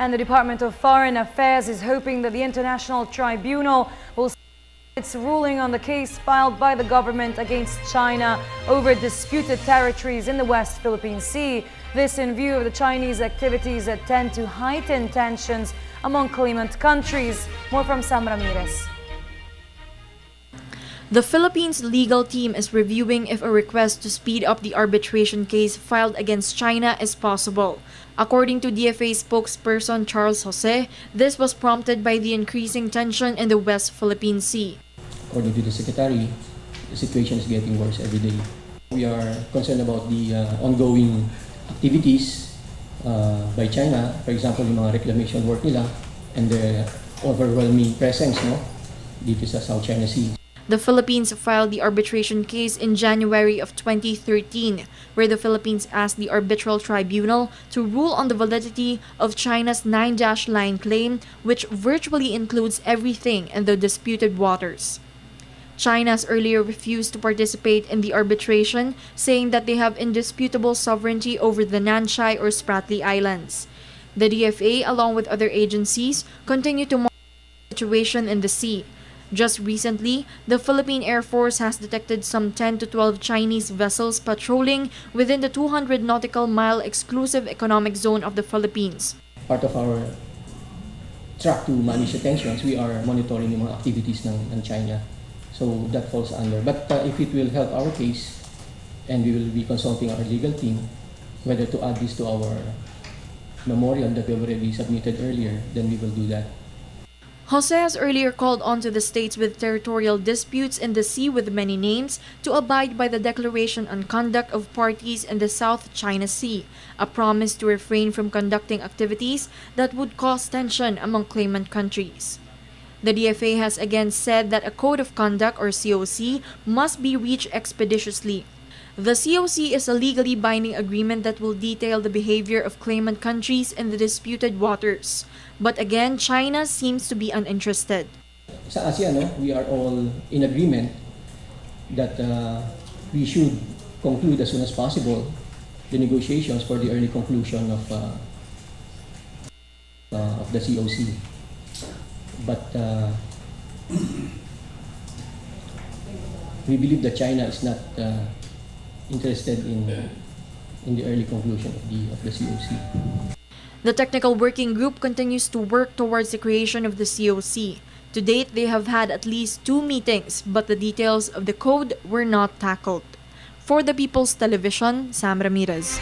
And the Department of Foreign Affairs is hoping that the International Tribunal will its ruling on the case filed by the government against China over disputed territories in the West Philippine Sea. This in view of the Chinese activities that tend to heighten tensions among claimant countries. More from Ramirez. The Philippines legal team is reviewing if a request to speed up the arbitration case filed against China is possible. According to DFA spokesperson Charles Jose, this was prompted by the increasing tension in the West Philippine Sea. According to the Secretary, the situation is getting worse every day. We are concerned about the ongoing activities by China, for example, yung mga reclamation work nila and the overwhelming presence dito sa South China Sea. The Philippines filed the arbitration case in January of 2013, where the Philippines asked the arbitral tribunal to rule on the validity of China's 9-dash line claim, which virtually includes everything in the disputed waters. China has earlier refused to participate in the arbitration, saying that they have indisputable sovereignty over the Nanchai or Spratly Islands. The DFA, along with other agencies, continue to monitor the situation in the sea. Just recently, the Philippine Air Force has detected some 10 to 12 Chinese vessels patrolling within the 200 nautical mile exclusive economic zone of the Philippines. Part of our track to manage the tensions, we are monitoring yung mga activities ng China. So that falls under. But if it will help our case, and we will be consulting our legal team, whether to add this to our memorial that we already submitted earlier, then we will do that. Jose has earlier called on to the states with territorial disputes in the sea with many names to abide by the Declaration on Conduct of Parties in the South China Sea, a promise to refrain from conducting activities that would cause tension among claimant countries. The DFA has again said that a Code of Conduct or COC must be reached expeditiously. The COC is a legally binding agreement that will detail the behavior of claimant countries in the disputed waters. But again, China seems to be uninterested. Sa ASEAN, we are all in agreement that we should conclude as soon as possible the negotiations for the early conclusion of the COC. But we believe that China is not interested in the early conclusion of the COC. The technical working group continues to work towards the creation of the COC. To date, they have had at least 2 meetings, but the details of the code were not tackled. For the People's Television, Ramirez.